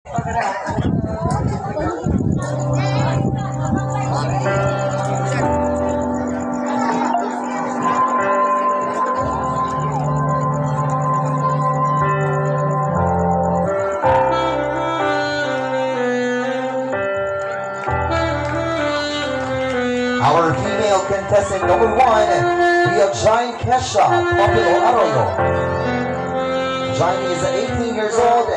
Our female contestant number one, we have Jaime Kesha Populo Arroyo. Jaime is 18 years old,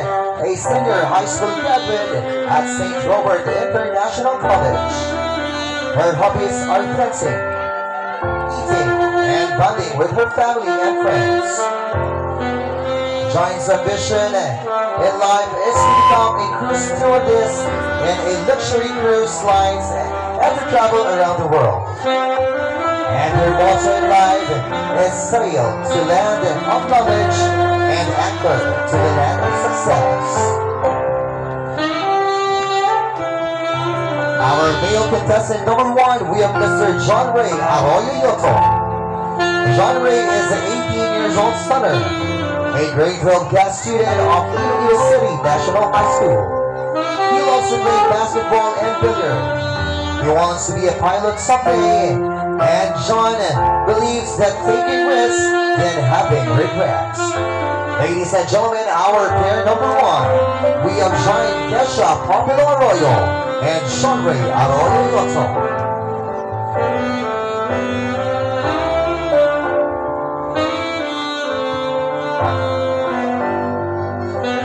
a senior high school graduate at St. Robert International College. Her hobbies are dancing, eating, and bonding with her family and friends. Jaime's ambition in life is to become a cruise stewardess in a luxury cruise lines and to travel around the world. And her motto in life is sail to land of knowledge and anchor to the land of success. Our male contestant number one, we have Mr. John Ray Arroyo Yoto. John Ray is an 18 years old stunner, a grade 12 class student of Iloilo City National High School. He loves to play basketball and billiards. He wants to be a pilot someday, and John believes that taking risks than having regrets. Ladies and gentlemen, our pair number one, we have Jaime Kesha Populo Arroyo and John Ray Arroyo Yoto.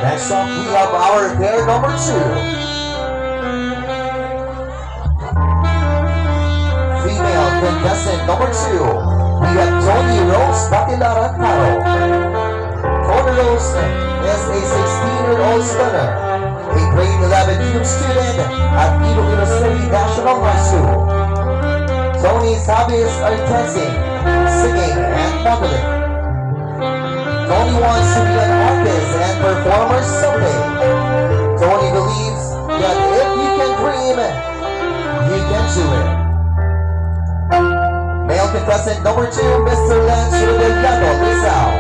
Next up, we have our pair number two. Female contestant number two, we have Tony Rose Batilaran Caro. Tony Rose is a 16-year-old stunner, a grade 11 film student at Iloilo City National High School. Tony's hobbies are dancing, singing, and modeling. Tony wants to be an artist and performer someday. Tony believes that if you can dream, you can do it. Male contestant number two, Mr. Lance Rodellado Rizal.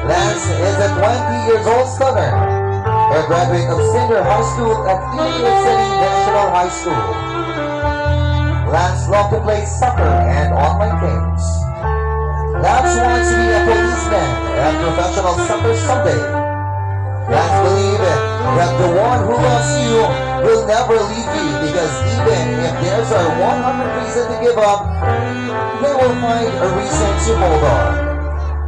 Lance is a 20 years old stunner, a graduate of senior high school at Iloilo City National High School. Lance loves to play soccer and online games. Lance wants to be a policeman and professional soccer someday. Lance believes that the one who loves you will never leave you, because even if there's a 100 reason to give up, they will find a reason to hold on.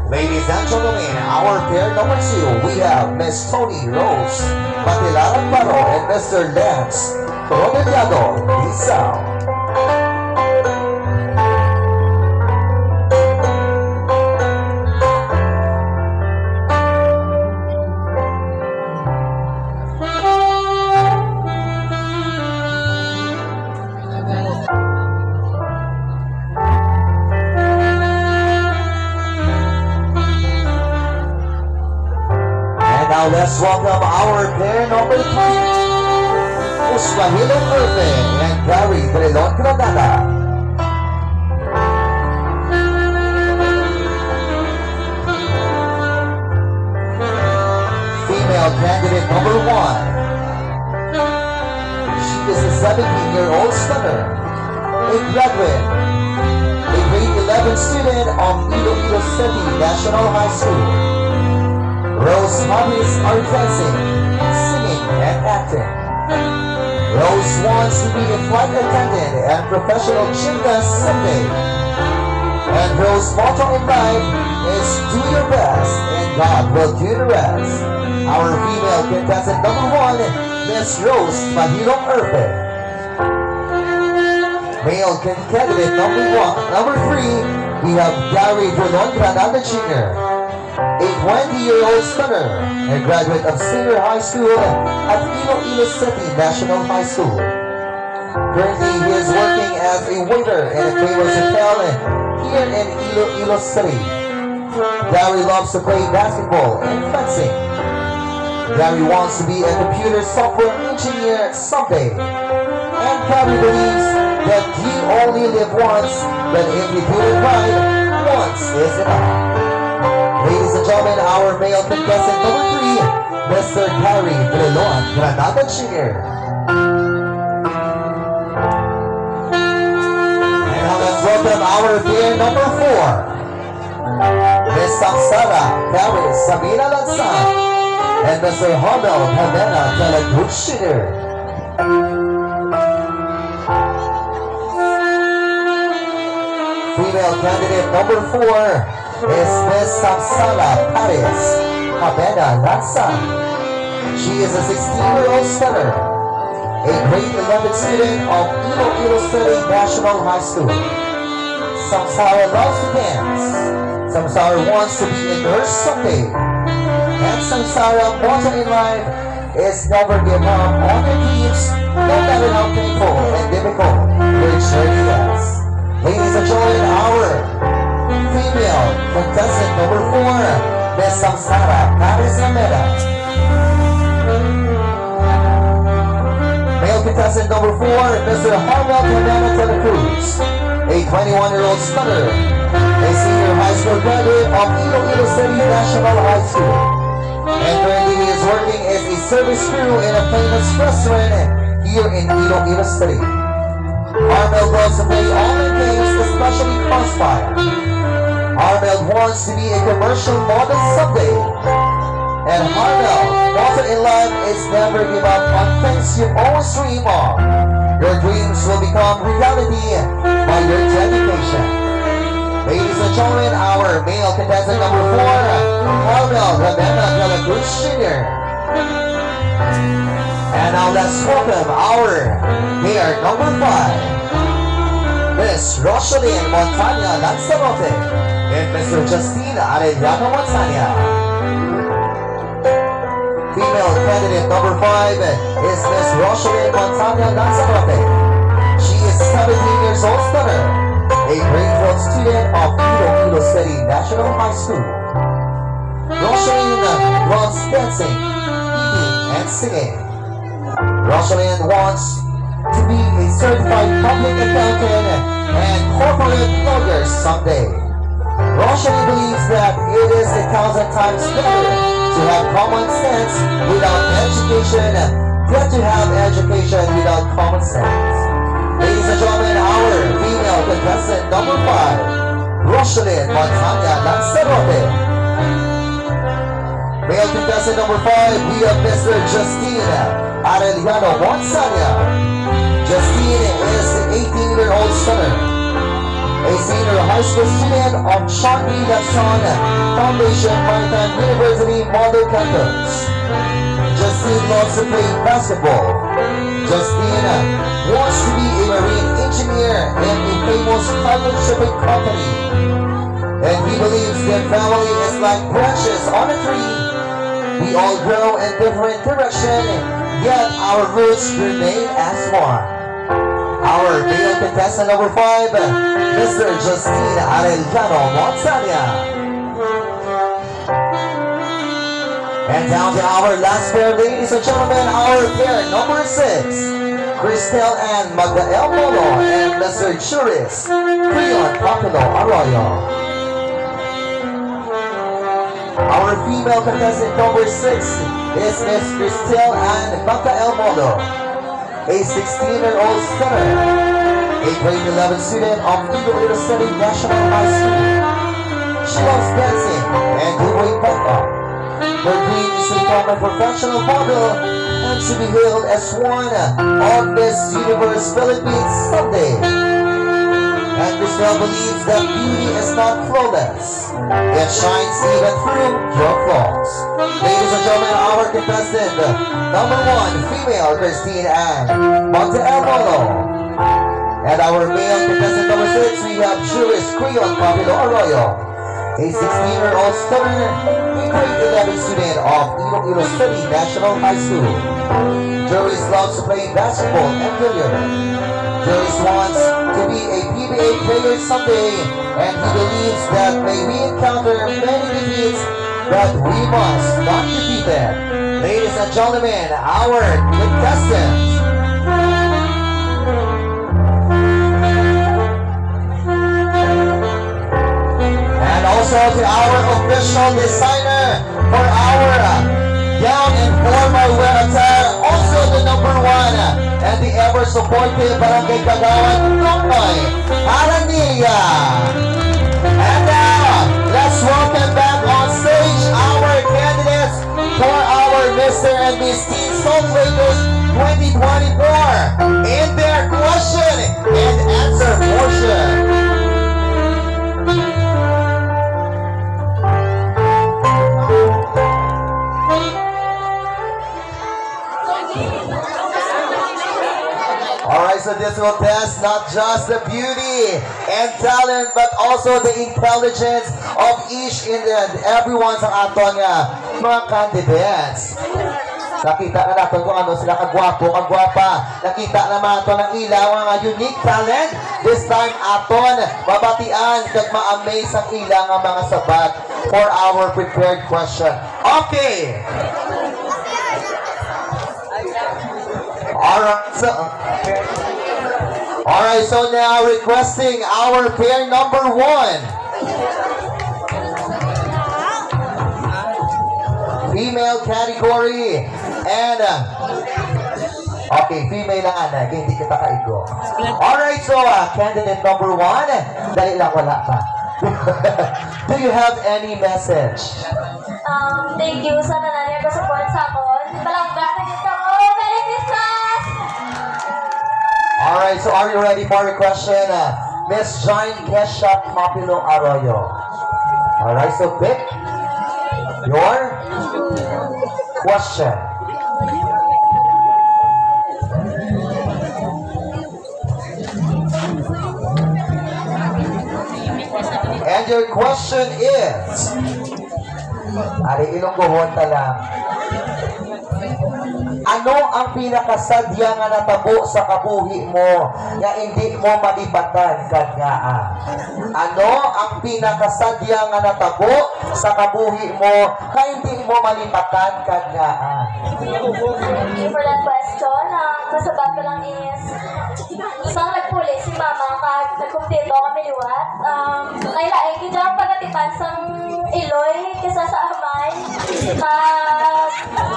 Ladies and gentlemen, our pair number two, we have Miss Tony Rose Batilaran Caro and Mr. Lance Rodellado Rizal. Now let's welcome our pair number three, Usmahilo Urbe and Gary Drelon Granada. Female candidate number one. She is a 17-year-old stunner, a graduate, a grade 11 student of Iloilo City National High School. Rose's hobbies are dancing, singing, and acting. Rose wants to be a flight attendant and professional gymnast someday. And Rose's motto in life is do your best and God will do the rest. Our female contestant number one, Miss Rose Mahilong Urbe. Male candidate number three, we have Gary Drelon Granada Jr., a 20-year-old stunner, a graduate of senior high school at Iloilo City National High School. Currently, he is working as a waiter in a famous hotel here in Iloilo City. Gary loves to play basketball and fencing. Gary wants to be a computer software engineer someday. And Gary believes that you only live once, but if you do it right, once is enough. Ladies and gentlemen, our male contestant number 3, Mr. Gary Villalon, Granada Jr. And now let's welcome our pair number 4, Miss Samsara Gary Sabina Lansan, and Mr. Hamel Pamela Calagud Jr. Female candidate number 4 is Miss Samsala Paris Cabeda Lansan. She is a 16-year-old stunner, a grade 11 student of Iloilo City National High School. Samsara loves to dance. Samsara wants to be a nurse someday. And Samsara's motto in life is never give up on your dreams, no matter how painful and difficult your journey is. Ladies and gentlemen, our female contestant number 4, Miss Samsara Paris Ameda. Male contestant number 4, Mr. Harmel Fernando de la Cruz, a 21-year-old stunner, a senior high school graduate of Iloilo City National High School, and currently he is working as a service crew in a famous restaurant here in Iloilo City. Harmel loves to play online games, especially Crossfire. Harmel wants to be a commercial model someday. And Harmel's motto in life is never give up on things you always dream of. Your dreams will become reality by your dedication. Ladies and gentlemen, our male contestant number 4, Harmel Ramena de la Cruz Jr. And now let's welcome our pair number 5, Miss Rosalyn Montana Lanzarote and Mr. Justine Arellano Montana. Female candidate number 5 is Miss Rosalyn Montana Lanzarote. She is 17 years old stunner, a grade 12 student of Iloilo City National High School. Rosalyn loves dancing, eating, and singing. Rosalyn wants to be a certified public accountant and corporate lawyer someday. Rosalyn believes that it is 1,000 times better to have common sense without education than to have education without common sense. Ladies and gentlemen, our female contestant number 5, Rosalyn Montana Lanzarote. Male contestant number 5, we have Mr. Justine Arellano Montana. Justine is an 18-year-old stunner, a senior high school student of Changi Lacson Foundation Maritime University Model Campus. Justine loves to play basketball. Justine wants to be a marine engineer in a famous cargo shipping company. And he believes that family is like branches on a tree. We all grow in different directions, yet our roots remain as one. Our male contestant number 5, Mr. Justine Arellano Montana. And down to our last pair, ladies and gentlemen, our pair number 6, Cristel and Magdael Molo and Mr. Juris Creon Capilo Arroyo. Our female contestant number 6 is Miss Cristel and Magdael Molo, a 16-year-old stunner, a grade 11 student of Iloilo City National High School. She loves dancing and doing makeup. Her dream is to become a professional model and to be hailed as one of Miss Universe Philippines someday. And Cristel believes that beauty is not flawless. It shines even through your flaws. Ladies and gentlemen, our contestant number 1, female Christine Ann Magdael Molo. And our male contestant number 6, we have Juris Creon Capilo Arroyo, a 16-year-old stunner, a grade 11 student of Iloilo City National High School. Juris loves to play basketball and billiard. Juris wants to be a PBA player someday, and he believes that may we encounter many defeats, but we must not defeat them. Ladies and gentlemen, our contestants. And also to our official designer for our gown and formal wear attire, also the #1 and the ever supportive Barangay Kagawan, Nonoy Aranilla. And now, let's welcome back on stage our candidates for our Mr. and Miss Teen Salt Lakers 2024 in their question and answer portion. Alright, so this will test not just the beauty and talent but also the intelligence of each and everyone sa aton mga candidates. Nakita na natin kung ano sila kagwapo, kagwapa. Nakita naman ito ng ilaw mga unique talent. This time aton babatian kag ma-amaze ang ilang mga sabat for our prepared question. Okay. Alright, so now requesting our pair #1. Female category. And, okay, female lang ana, hindi kita kaigo. Alright, so candidate #1, dali lang wala pa. Do you have any message? Thank you sa tanan nga support sa akon. Palangga na kita mo. Merry Christmas! Alright, so are you ready for your question? Miss Jane Kesha Mapilo Arroyo. Alright, so pick your question. And your question is, ari ilong buhon lang. Ano ang pinakasadya nga natabo sa kabuhi mo nga hindi mo malipatan kadngaa? Ano ang pinakasadya nga natabo sa kabuhi mo nga hindi mo malipatan kadngaa? Thank you for that question. Masabat ko lang is, isang nagpuli si Mama kag nagkumpleto kami liwat. Nailaing kita panatipan sang iloy kisa sa amay.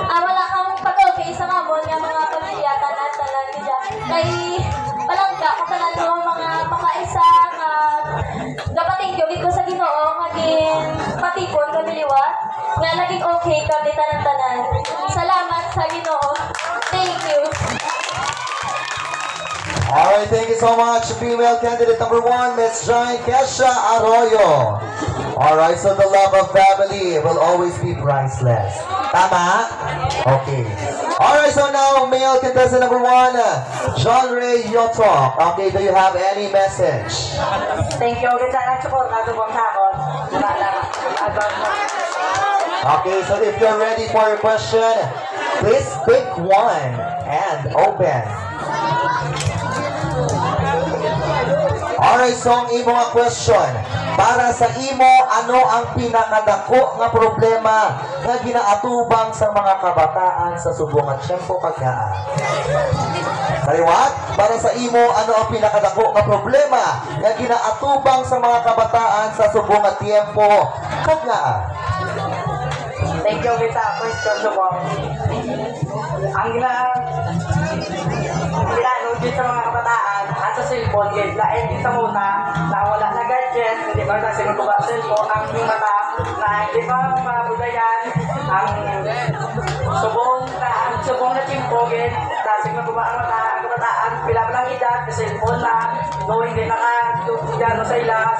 Wala kang pag-okay sa ngamon nga mga pagkiyatan at talaga dyan. Kay palangga ko tanan mo mga pakaisa nga dapating ko sa Ginoo ngaging patipon kami liwat nga naging okay kami tanan-tanan. Salamat sa Ginoo. Thank you. Alright, thank you so much. Female candidate #1, Miss Jane Kesha Arroyo. Alright, so the love of family will always be priceless. Tama? Okay. Alright, so now male contestant #1, John Ray Yotok. Okay, do you have any message? Thank you. Kita na support na subong sa ako. Okay, so if you're ready for your question, please pick one and open. Alright, so ang imo nga question, para sa imo, ano ang pinakadako nga problema nga ginaatubang sa mga kabataan sa subong at tiyempo kagyaa? Kaliwat, para sa imo, ano ang pinakadako nga problema nga ginaatubang sa mga kabataan sa subong at tiyempo kagyaa? Thank you kita question subong. Ang ginanugit sa mga kabataan at sa cellphone, lain din sa muna na wala na gadget, hindi ba na sinutuba cellphone, ang yung mata na hindi pa mabudayan, ang subong na timpogin, na sinutuba ang mata, ang kabataan, pila pa lang edad, sa cellphone na, no, hindi nakatugano sa ila,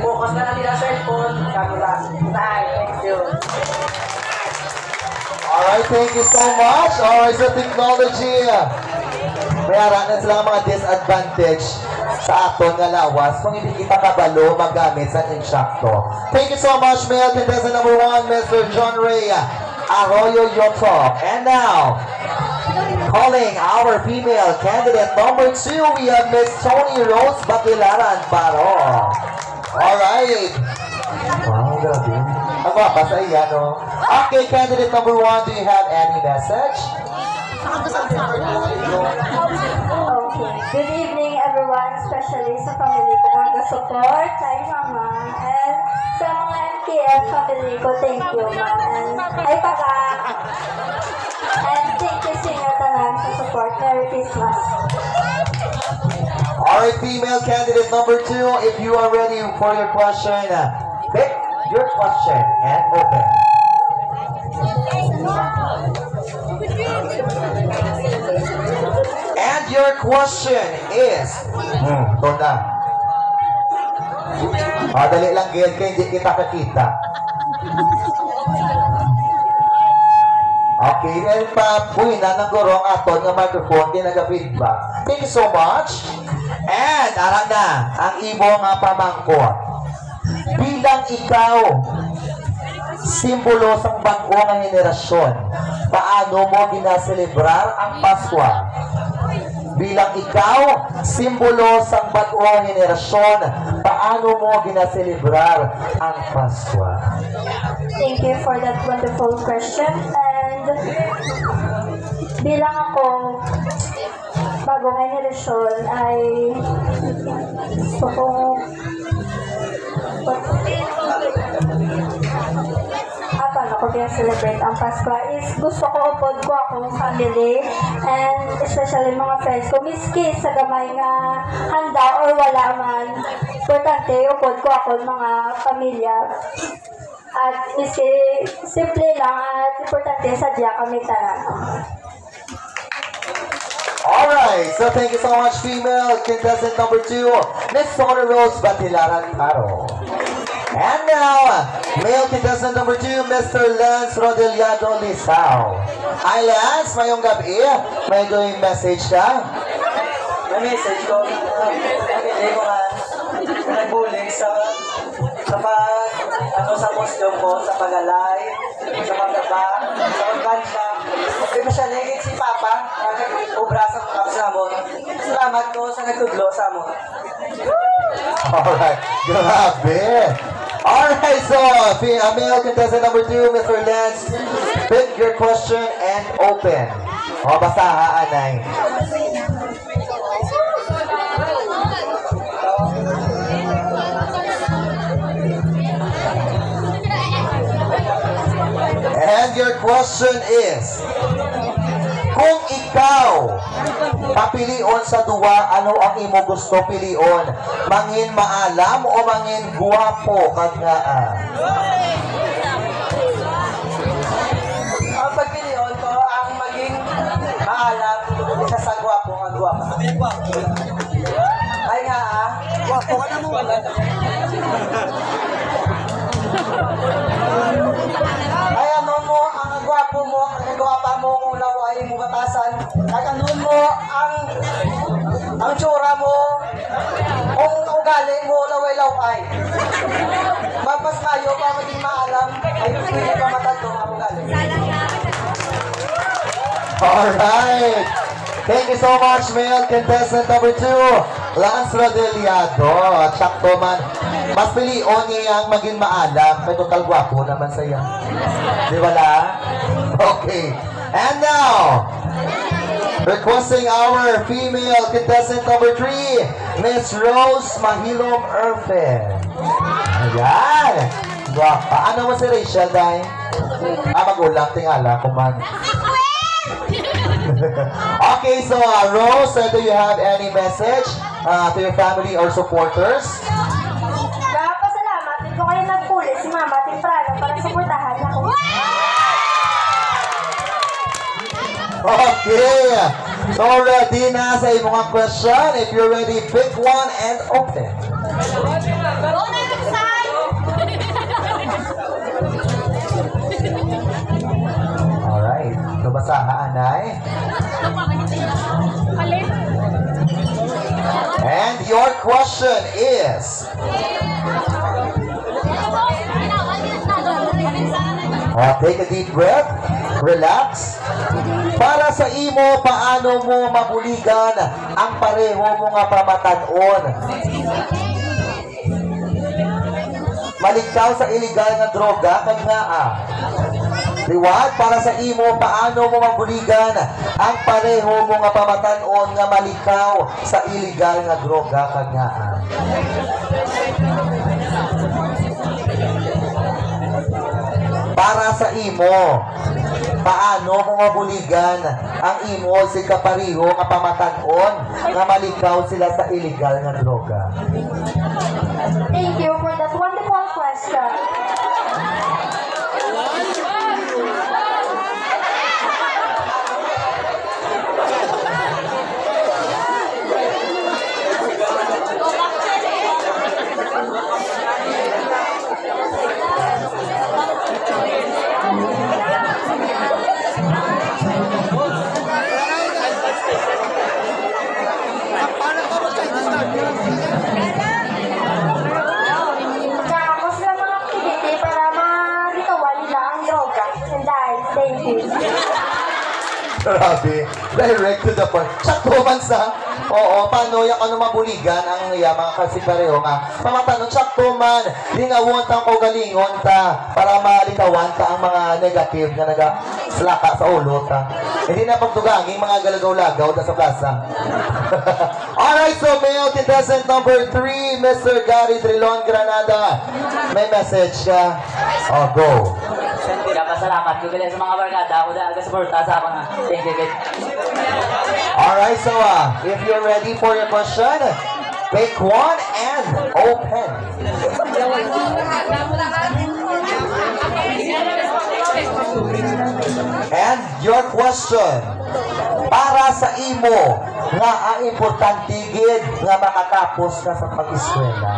focus na lang nila cellphone, kamula. Thank you. Alright, thank you so much. Alright, so technology. May aranan sila mga disadvantage sa aton nga lawas kung hindi kita kabalo magamit sa insakto. Thank you so much, male contestant #1, Mr. John Ray Arroyo Yotok. And now, calling our female candidate #2, we have Miss Tony Rose Baquilaran Baro. Alright. Wow, grabe. Ang wapa sa iya, no? Okay, candidate #1, do you have any message? Okay. Good evening, everyone. one, especially sa family ko, mag-support kay mama, and sa mga MTF family ko, thank you, ma'am, and ay paka, and thank you sa inyo tanan sa support. Merry Christmas. Alright, female candidate number 2, if you are ready for your question, pick your question and open. And your question is, ito na. Dali lang gayad kaya hindi kita kakita. Okay, and pa, nang guro ang aton ng microphone, di nag-feedback. Thank you so much. And, alam na, ang imong pamangkot. Bilang ikaw, simbolo sa bagong henerasyon, paano mo ginaselebrar ang Pasko? Bilang ikaw, simbolo sa bagong henerasyon, paano mo ginaselebrar ang Pasko? Thank you for that wonderful question. And bilang ako, bagong henerasyon ay gusto kong paano ko celebrate ang Pasko is gusto ko upod ko akong family and especially mga friends ko miski sa gamay nga handa or wala man importante upod ko ako mga pamilya at miski simple lang at importante sadya kami tanan. Alright, so thank you so much, female contestant number 2, Miss Sona Rose Batilaran Caro. And now, male contestant number 2, Mr. Lance Rodeliado Lisao. Hi Lance, mayong gabi. May doing message ka? May message ko. Hindi ko nga nagbulig sa sa costume ko, sa pagalay, sa magaba, sa magbansa. Di ba siya nagigit si Papa, nag-ubra sa kapsamon. Salamat ko sa nagtudlo sa mo. Alright, grabe. Alright, so, male contestant number 2, Mr. Lance, pick your question and open. O, basta haanay. And your question is, kung ikaw papilion sa duwa, ano ang imo gusto pilion? Mangin maalam o mangin guwapo kagnaan? Ang pagpilion ko, ang maging maalam isa sa gwapo ang gwapo. Ay nga gwapo ka na mo. Ay ano mo, ang gwapo mo, ang gwapa mo kung laway mo batasan. Ay ano mo, ang tsura mo, kung ugali mo, laway-laway. Magpas kayo pa maging maalam, ay pwede pa matando ang ugali. Alright. Thank you so much, male contestant number 2, Lance Rodeliado. At sakto man, mas pilion niya ang maging maalam. May total gwapo naman sa iyo. Di ba la? Okay. And now, requesting our female contestant number 3, Miss Rose Mahilom Erfen. Ayan. Gwapa. Ano mo si Rachel, Day? Magulang, tingala, kuman. Okay, so Rose, do you have any message to your family or supporters? Napasalamat din ko kayo nagpuli si Mama Timprano para suportahan ako. Okay, so ready na sa imong question. If you're ready, pick one and open. Alright, so basahaan ay. And your question is, take a deep breath, relax. Para sa imo, paano mo mabuligan ang pareho mo nga pamatanon? Maligtaw sa illegal nga droga, kag nga Liwat para sa imo, paano mo mabuligan ang pareho mo nga pamatanon nga malikaw sa illegal nga droga kagnaan. Para sa imo, paano mo mabuligan ang imo si kapariho nga pamatanon nga malikaw sila sa illegal nga droga. Thank you for that wonderful question. Tapos na mga activity para maritual nila ang droga. And dahil, thank you. Grabe. Direct to the point. Sakto man sa, oo, paano yung ano mabuligan ang mga kasipareho nga. Pamatanong, sakto man, lingawon tang ko galingon ta para malitawan ta ang mga negative na nagaslaka sa ulo ta. Hindi na pagtugangin mga galagaw-lagaw ta sa plaza. Alright, so male contestant number 3, Mr. Gary Trilon Granada. May message ka? Oh, go. Pasalamat ko sa mga barkada ako dahil kasuporta sa mga thank you. Alright, so if you're ready for your question, pick one and open. And your question, para sa imo, nga ang importante gid nga makatapos ka sa pag-eskwela.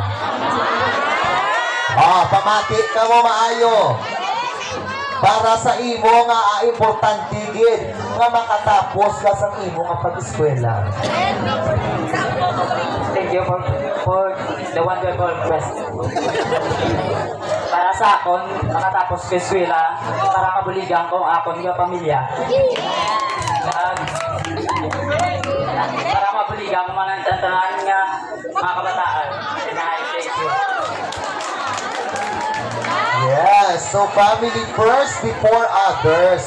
Pamati ka mo maayo. Para sa imo nga importante gid nga makatapos ka sa imo nga pag-eskwela. Thank you for the wonderful question. Para sa akon, makatapos ko eskwela para mabuligan ko ang akon nga pamilya. Para mabuligan ko man ang tantanan nga mga kabataan. Thank you. Yes, so family first before others.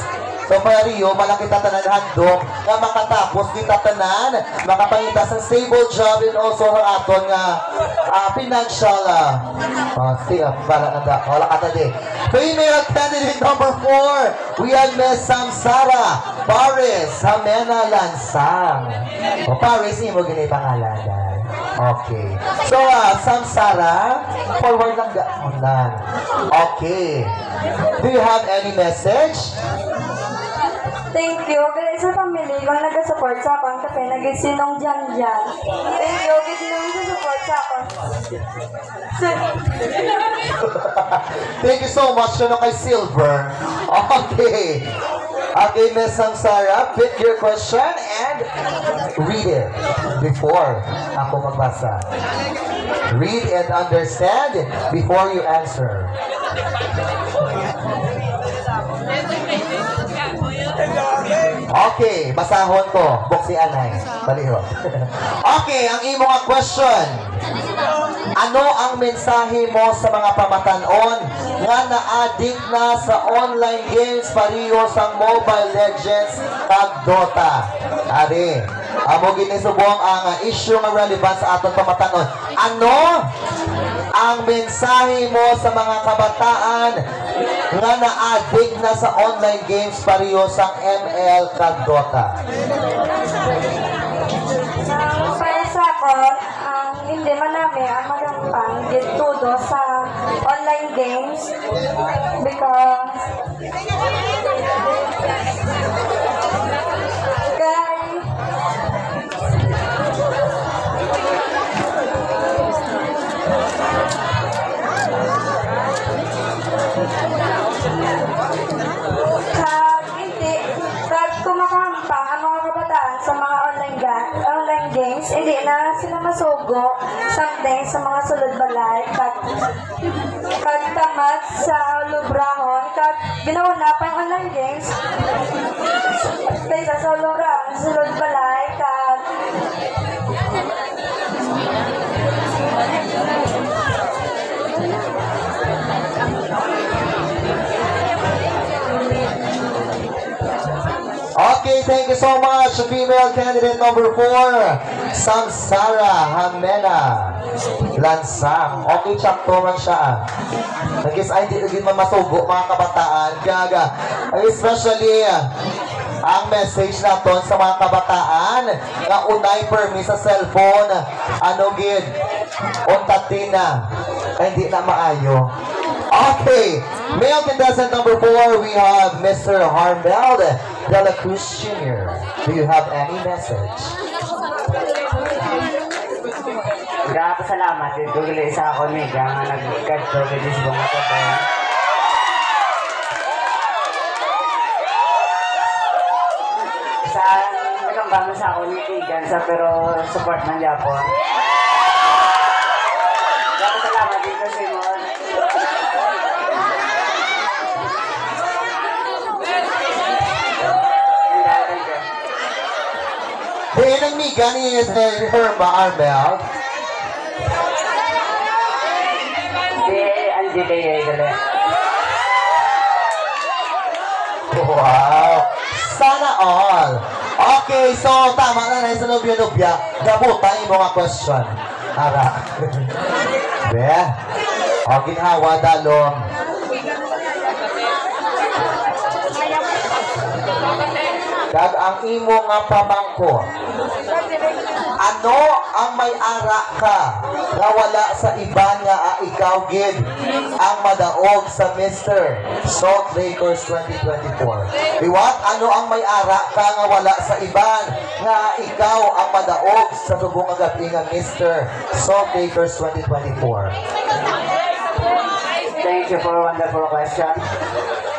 So Mario, malaki tatanan handog nga makatapos kita tanan, makapangitas ng stable job and also ang aton nga financial para nanda. Wala ka tadi. Female candidate number 4, we have Miss Samsara Paris Hamena Lansang. Paris, imo gini pangalan. Okay. So, Samsara, forward lang lang. Okay. Do you have any message? Thank you. Kaya sa family kung nag-support sa akon, kasi nag-sinong dyan. Thank you. Kasi nag-support sa akon. Thank you so much, kay Silver. Okay. Okay, Miss Samsara, pick your question and read it before ako magbasa. Read and understand before you answer. Okay, basahon ko. Buksi anay. Balihon. Okay, ang imo nga question. Ano ang mensahe mo sa mga pamatanon nga na-addict na sa online games pariyo sa Mobile Legends kag Dota? Ari, amo ginisubong ang issue nga relevant sa aton pamatanon. Ano ang mensahe mo sa mga kabataan nga na-addict na sa online games pariyo sa ML kag Dota? Para sa akon, hindi man namin ang magampang dito sa online games because kumakampang ang mga kabataan sa mga online games, hindi na sila masugo something sa mga sulod balay kag tamad sa lubrahon kag ginawa na pa yung online games kaysa sa lubrahon sulod balay kag thank you so much. Female candidate number 4, Samsara Hamena Lansang. Okay, sakto man siya. Nagis ay hindi man masubo mga kabataan. Kaya, especially, ang message naton sa mga kabataan nga unay permi sa cellphone, ano gid, untatin na, ay hindi na maayo. Okay, male contestant number 4, we have Mr. Harmel de la Cruz Jr. Do you have any message? Grabe salamat. Dugli sa ako ni nga nag-kadto kay Sibong ako. Sa nagambang sa ako ni Kigan sa pero support man Japon. Grabe salamat dito Simon. Hey, nang miga ni Herma Armel. Wow! Sana all! Okay, so tama na sa nobya-nobya. Gabutan yung mga question. Ara. Be? O, ginhawa dalong. Kag ang imo nga pamangko. Ano ang may ara ka nga wala sa iba nga ikaw gid ang madaog sa Mr. Salt Lakers 2024? Iwat, ano ang may ara ka nga wala sa iba nga ikaw ang madaog sa subong agabi nga Mr. Salt Lakers 2024? Thank you for a wonderful question.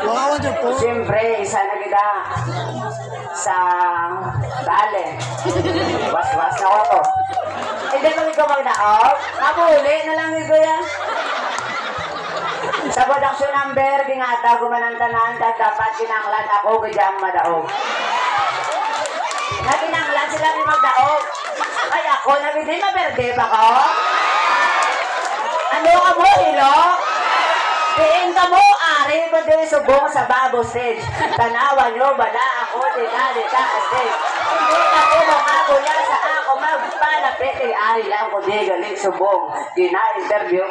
Wow, wonderful. Siyempre, isa na kita sa dali. Was-was na ako to. Hindi mo ikaw magdaog. Mabuli na lang ito yan. Sa production number, gingata gumanang-tanan, kag dapat kinanglan ako gadyang madaog. Naginanglan sila ni magdaog. Ay ako, nabili maberde ba ko? Ano ka mo, hilo? Tiin ka mo, ari ko din subong sa babo stage. Tanawan nyo, bala ako, dinali ka sa stage. Hindi ka ko mga kuya sa ako, magpalapit ay ari lang ko di galing subong. Gina-interview.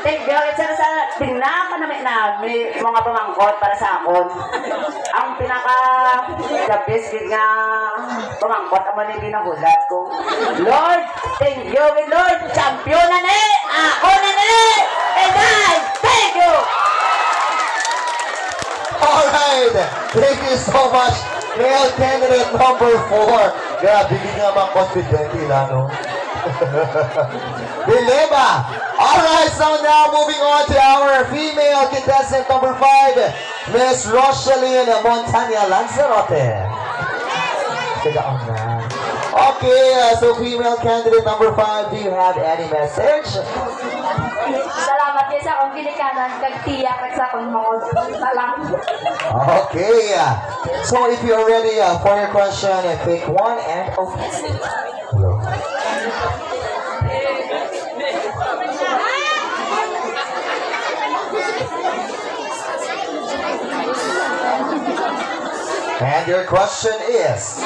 Thank you. Sa tingnan ka namin na may mga pamangkot para sa akon. Ang pinaka-the best nga pamangkot ang manili ng hulat ko. Lord, thank you, Lord. Champion na ni! Ako na ni! And thank you! Alright! Thank you so much, male candidate number 4. Grabe, hindi nga mga confident nila, no? Dilema! Alright, so now moving on to our female contestant number 5, Miss Rosaline Montana Lanzarote. Tigaon na. Okay, so female candidate number 5, do you have any message? Salamat kayo sa akong ginikanan, kagtiyak at sa akong mga talang. Okay, so if you're ready for your question, pick one and okay. Hello. And your question is,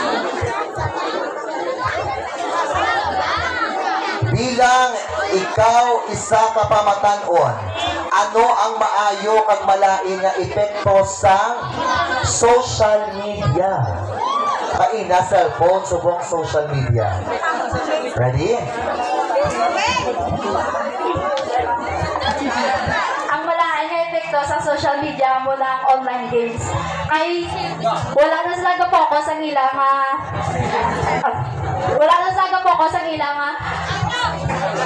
bilang ikaw isa ka pamatanon, ano ang maayo kag malain nga epekto sa social media? Kaina cellphone subong social media. Ready? Ang malaking nga epekto sa social media mula ang online games ay wala na sila ga-focus ang ilang wala na sila ga-focus ang ilang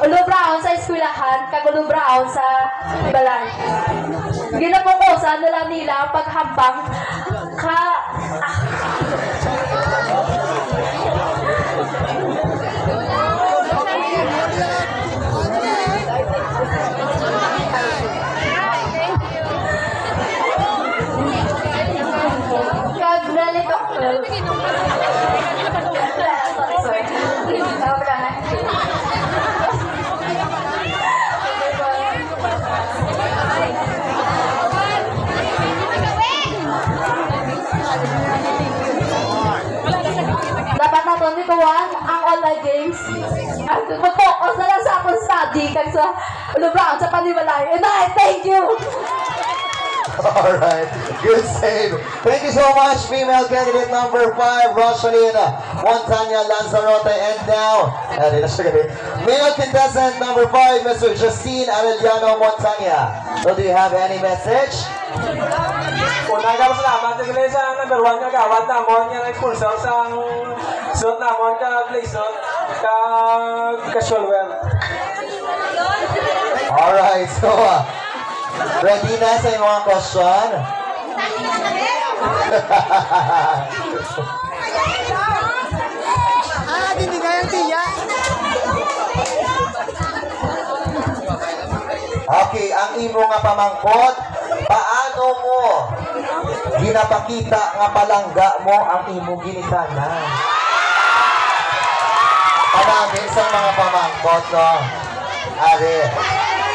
ulubraon sa eskwelahan kag ulubraon sa balay. Ginapokusan nila nila ang paghambang ka kag nalito. Sorry. Dapat nato ni Kuwan ang online games. At mag-focus na lang sa akong study kag sa lubang sa panimalay. And I thank you! Alright, good save. Thank you so much, female candidate number 5, Rosalina Montana Lanzarote. And now, male contestant number 5, Mr. Justine Arellano Montana. So do you have any message? Unang salamat sa sa number 1 nga gawat namon nga sponsor sa suot namon ka blazer ka casual wear. Alright, so ready na sa mga question? Hindi na yung tiya. Okay, ang imo nga pamangkot, paano mo ginapakita nga palangga mo ang imo ginikanan? Panamin sa mga pamangkot, no? Ari.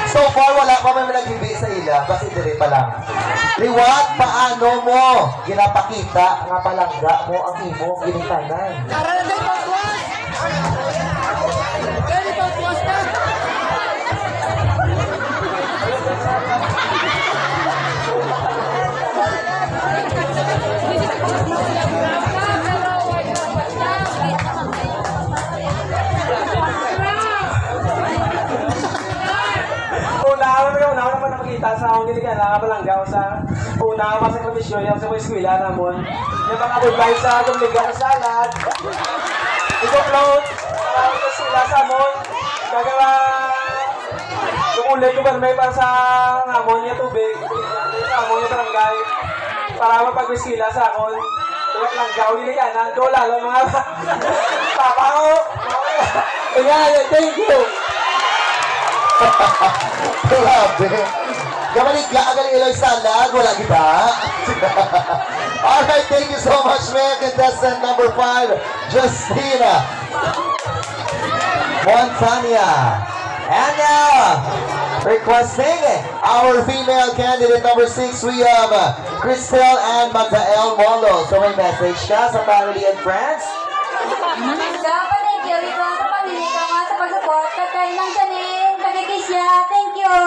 So far, wala pa may naghibi sa ila. Kasi diri pa lang. Liwat, paano mo ginapakita nga palangga mo ang imo ginikanan? Para na tayo pagwas. Pwede pagwas na. Una pa nakikita sa akong ginikanan palanggaw sa una pa sa komisyon yung sa mga eskwela namon. Yung mga budlay sa dumigang salad. Ito float. Ito sila sa amon. Gagawa yung ulit ko ba may para sa amon yung tubig. Sa amon yung barangay. Para mapag-eskwela sa akon. Kaya palanggaw ginikanan. Ito lalo mga papa ko. Thank you. Grabe. Gamalik ka agad iloy salad. Wala kita. Alright, thank you so much, male contestant number 5, Justina Montana. And now, requesting our female candidate number 6, we have Cristel and Magdael Molo. So may message ka sa family and friends? Dapat thank you rito sa pamilya ko nga sa pag-support. Kagay lang ganin. Kagay thank you!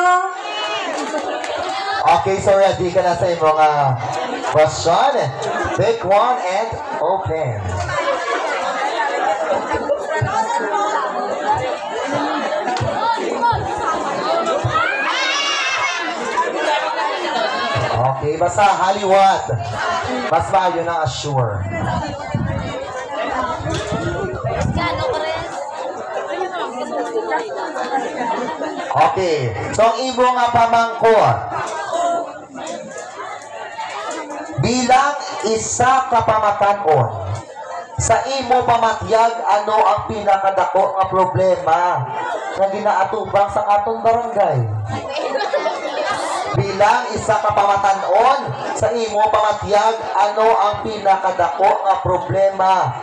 Okay, so ready ka na sa imong question? Pick one and open. Okay, basta haliwat. Mas maayo na assure. Okay, so ang imo nga pamangkot. Bilang isa ka pamatanon, sa imo pamatyag ano ang pinakadako nga problema nga ginaatubang sa atong barangay? Bilang isa ka pamatanon, sa imo pamatyag ano ang pinakadako nga problema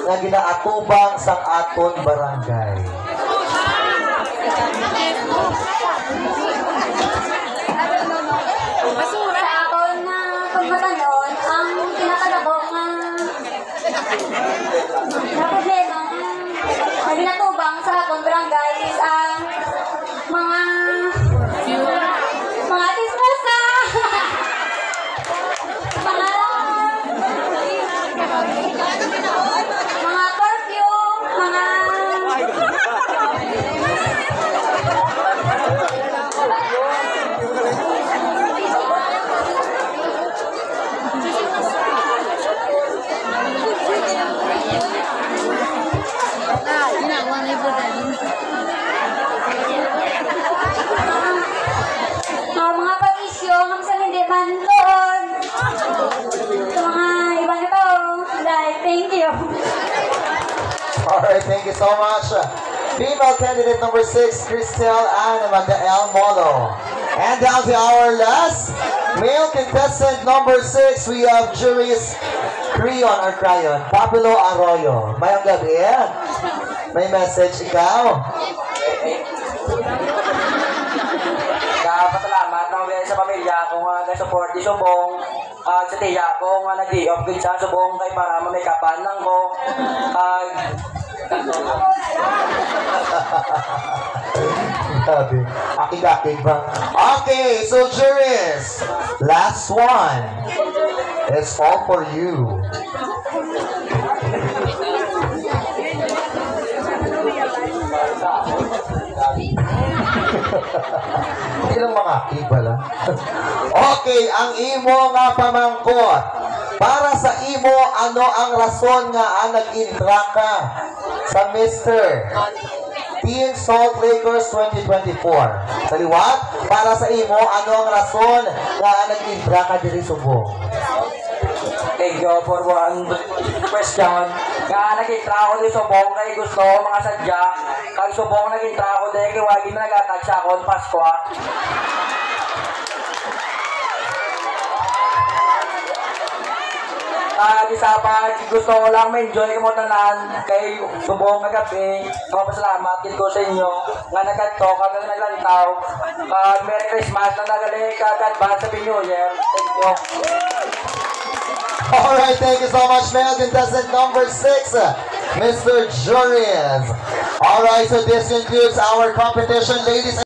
nga ginaatubang sa aton barangay? Sa akon na pagmatanon, ang pinakadako nga problema nga ginatubang sa akong barangay is ang mga disposa! mga curfew, mga mga pag-isyo ng sa hindi man doon. Sa mga ibang ito. Thank you. Alright, thank you so much. Female candidate number 6, Cristel and Magdael Molo. And down to our last male contestant number 6, we have Juris Creon or Crayon, Pablo Arroyo. Mayang gabi. May message ikaw? Pasalamat ng sa pamilya kung support di subong Sa tiya ko nga nag-i-off gid sa subong kay para may kapanan ko. Sabi, akig-akig ba? Okay, so juries, last one. It's all for you. Hindi lang mga akig pala. Okay, ang imo nga pamangkot. Para sa imo, ano ang rason nga nag-intra ka sa Mr. Teen Salt Lakers 2024? Sa liwat, para sa imo, ano ang rason nga nag-intra ka diri Subo? Thank you for one question. Nga nag-intra ko di subong kay gusto mga sadya. Kag subong nag-intra ko di kay wagi na nag-atag akon Pasko. Isa pa, gusto ko lang ma-enjoy ko mo tanan kay subong nga gabi. Pasalamat din ko sa inyo nga nagkadto kag naglantaw. Merry Christmas na nagali kag advance Happy New Year. Thank you. Alright, thank you so much, male contestant number 6, Mr. Juries. Alright, so this concludes our competition, ladies and